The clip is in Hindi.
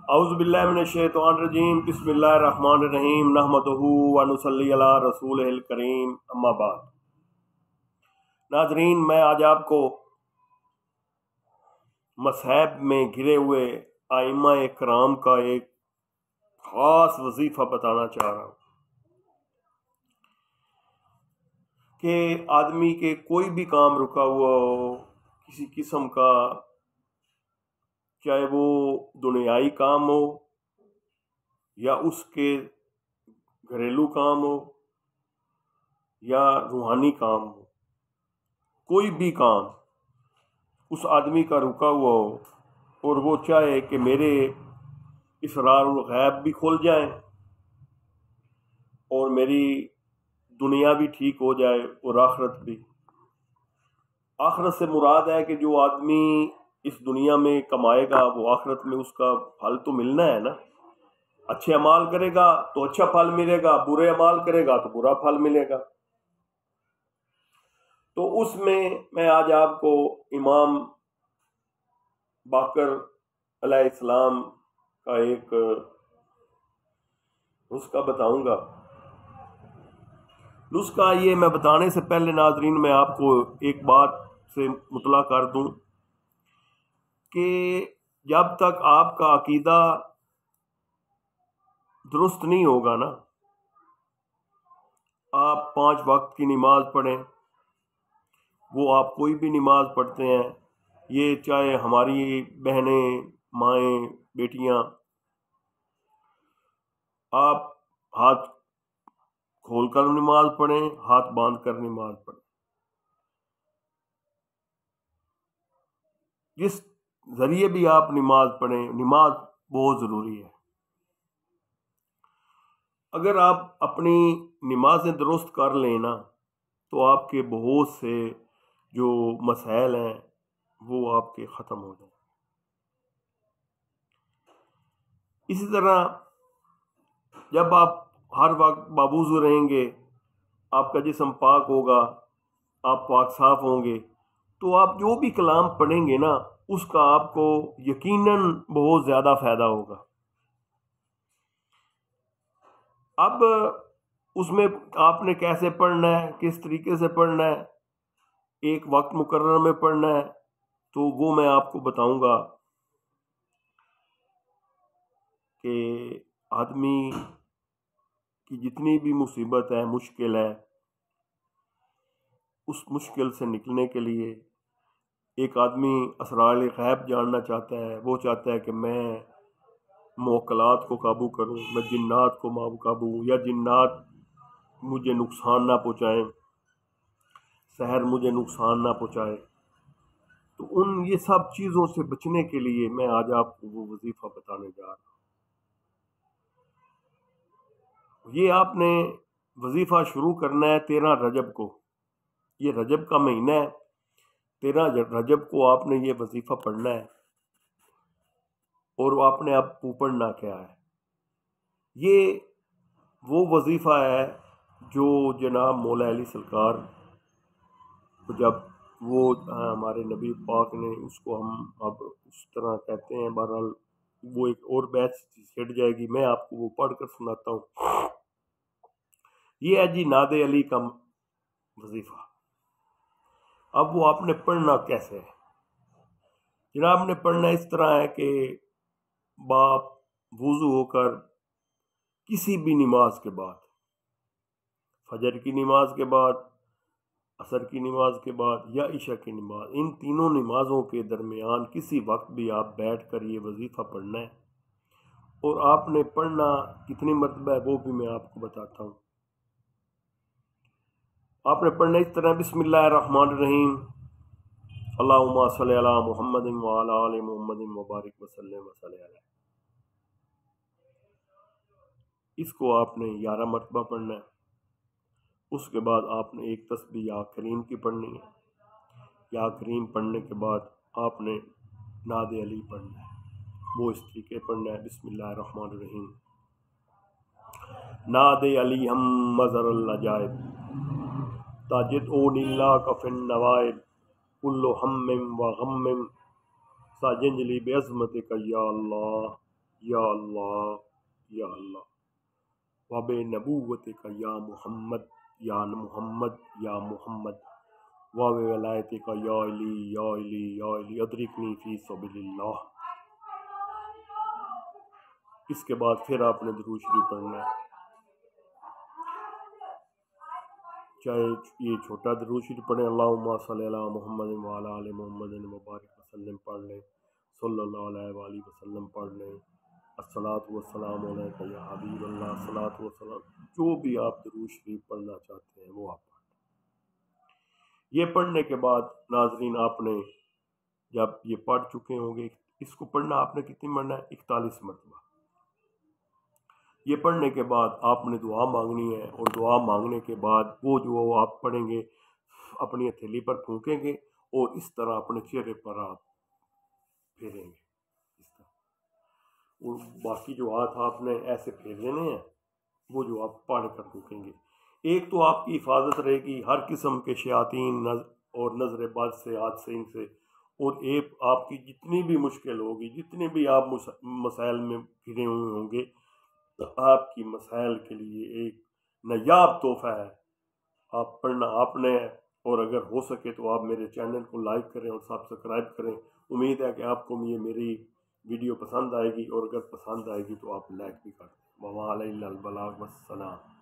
औज़ुबिल्लाहि मिनश्शैतानिर्रजीम बिस्मिल्लाहिर्रहमानिर्रहीम नहमदुहु व नुसल्ली अला रसूलिहिल करीम अम्मा बाद। नाज़रीन, मैं आज आपको मज़हब में घिरे हुए आइम्मा-ए किराम का एक ख़ास वजीफ़ा बताना चाह रहा हूँ कि आदमी के कोई भी काम रुका हुआ हो, किसी किस्म का, चाहे वो दुनियाई काम हो या उसके घरेलू काम हो या रूहानी काम हो, कोई भी काम उस आदमी का रुका हुआ हो और वो चाहे कि मेरे इसरारुल गैब भी खुल जाए और मेरी दुनिया भी ठीक हो जाए और आखिरत भी। आखिरत से मुराद है कि जो आदमी इस दुनिया में कमाएगा वो आखिरत में उसका फल तो मिलना है ना। अच्छे अमाल करेगा तो अच्छा फल मिलेगा, बुरे अमाल करेगा तो बुरा फल मिलेगा। तो उसमें मैं आज आपको इमाम बाकर अलैहिस्सलाम का एक नुस्खा बताऊंगा। नुस्खा ये मैं बताने से पहले नाजरीन मैं आपको एक बात से मुतला कर दूं कि जब तक आपका अकीदा दुरुस्त नहीं होगा ना, आप 5 वक्त की नमाज पढ़ें, वो आप कोई भी नमाज पढ़ते हैं, ये चाहे हमारी बहनें, माएँ, बेटियां, आप हाथ खोलकर नमाज पढ़ें, हाथ बांध कर नमाज पढ़ें, जिस जरिए भी आप नमाज पढ़ें, नमाज बहुत ज़रूरी है। अगर आप अपनी नमाजें दुरुस्त कर लेना तो आपके बहुत से जो मसाइल हैं वो आपके ख़त्म हो जाए। इसी तरह जब आप हर वक्त बावुज़ू रहेंगे, आपका जिस्म पाक होगा, आप पाक साफ होंगे, तो आप जो भी कलाम पढ़ेंगे ना उसका आपको यकीनन बहुत ज़्यादा फ़ायदा होगा। अब उसमें आपने कैसे पढ़ना है, किस तरीके से पढ़ना है, एक वक्त मुकर्रर में पढ़ना है, तो वो मैं आपको बताऊंगा कि आदमी की जितनी भी मुसीबत है, मुश्किल है, उस मुश्किल से निकलने के लिए एक आदमी असरार गैब जानना चाहता है। वो चाहता है कि मैं मौकलात को काबू करूं, मैं जिन्नात को काबू, या जिन्नात मुझे नुकसान ना पहुंचाएं, सहर मुझे नुकसान ना पहुंचाए। तो उन ये सब चीज़ों से बचने के लिए मैं आज आपको वो वजीफ़ा बताने जा रहा हूँ। ये आपने वजीफ़ा शुरू करना है 13 रजब को। ये रजब का महीना है, 13 रजब को आपने ये वजीफ़ा पढ़ना है और आपने अब पढ़ना क्या है। ये वो वजीफ़ा है जो जनाब मौला अली सरकार को जब वो हमारे नबी पाक ने उसको हम अब उस तरह कहते हैं, बहरहाल वो एक और बैच छिड़ जाएगी, मैं आपको वो पढ़ कर सुनाता हूँ। ये है जी नादे अली का वजीफा। अब वो आपने पढ़ना कैसे है जनाब? ने पढ़ना इस तरह है कि बाप वुजू होकर किसी भी नमाज के बाद, फजर की नमाज के बाद, असर की नमाज के बाद या इशा की नमाज, इन तीनों नमाजों के दरमियान किसी वक्त भी आप बैठ कर ये वजीफ़ा पढ़ना है। और आपने पढ़ना कितनी मरतबा है वो भी मैं आपको बताता हूँ। आपने पढ़ना इस तरह, बिस्मिल्लाहिर्रहमानिर्रहीम, अल्लाहुम्मा सल्ली अला मुहम्मदिन व अला आलि मुहम्मदिन व बारिक वसल्लम वसल्लम अलैहि। इसको आपने 11 मरतबा पढ़ना है। उसके बाद आपने एक तस्बीह या करीम की पढ़नी है। या करीम पढ़ने के बाद आपने नादे अली पढ़ना है। वो इस तरीके पढ़ना है, बिस्मिल्लाहिर्रहमानिर्रहीम, नादे अली हम मज़रल अजाइब ताजिद ओ नीला कफिन नवाइब कुल्लो हम्मिम व गम्मिम साजिंजली बेअज़मतिका या अल्लाह या अल्लाह या अल्लाह, वबे नबूवत का या मोहम्मद या मोहम्मद या मोहम्मद, वबे वलायत का या अली अदरिकनी फी सबिलिल्लाह। इसके बाद फिर आपने दुरूद शरीफ पढ़ना है, चाहे ये छोटा दुरूद शरीफ पढ़ें, अल्लाहुम्मा सल्ली अला मुहम्मद व अला आलि मुहम्मद मुबारक वसल्लम पढ़ लें, सल्लल्लाहु अलैहि वसल्लम पढ़ लें, अस्सलातु वस्सलामु अलैका या हबीबल्लाह, अस्सलातु वस्सलाम, जो भी आप दुरूद शरीफ पढ़ना चाहते हैं वो आप पढ़। ये पढ़ने के बाद नाजरीन, आपने जब ये पढ़ चुके होंगे, इसको पढ़ना आपने कितनी पढ़ना है, 41 मरतबा। ये पढ़ने के बाद आपने दुआ मांगनी है, और दुआ मांगने के बाद वो जो आप पढ़ेंगे अपनी हथेली पर फूकेंगे और इस तरह अपने चेहरे पर आप फेरेंगे इस तरह, और बाकी जो हाथ आपने ऐसे फेर लेने हैं, वो जो आप पढ़ कर फूकेंगे। एक तो आपकी हिफाजत रहेगी हर किस्म के शयातीन और नजर बद से, हादसे इनसे, और एक आपकी जितनी भी मुश्किल होगी, जितने भी आप मसाइल में घिरे हुए होंगे, तो आपकी मसाइल के लिए एक नायाब तोहफा है। आप पढ़ना आपने है, और अगर हो सके तो आप मेरे चैनल को लाइक करें और सब्सक्राइब करें। उम्मीद है कि आपको ये मेरी वीडियो पसंद आएगी, और अगर पसंद आएगी तो आप लाइक भी कर दें। वमा अलैना अल बलाग वस्सलाम।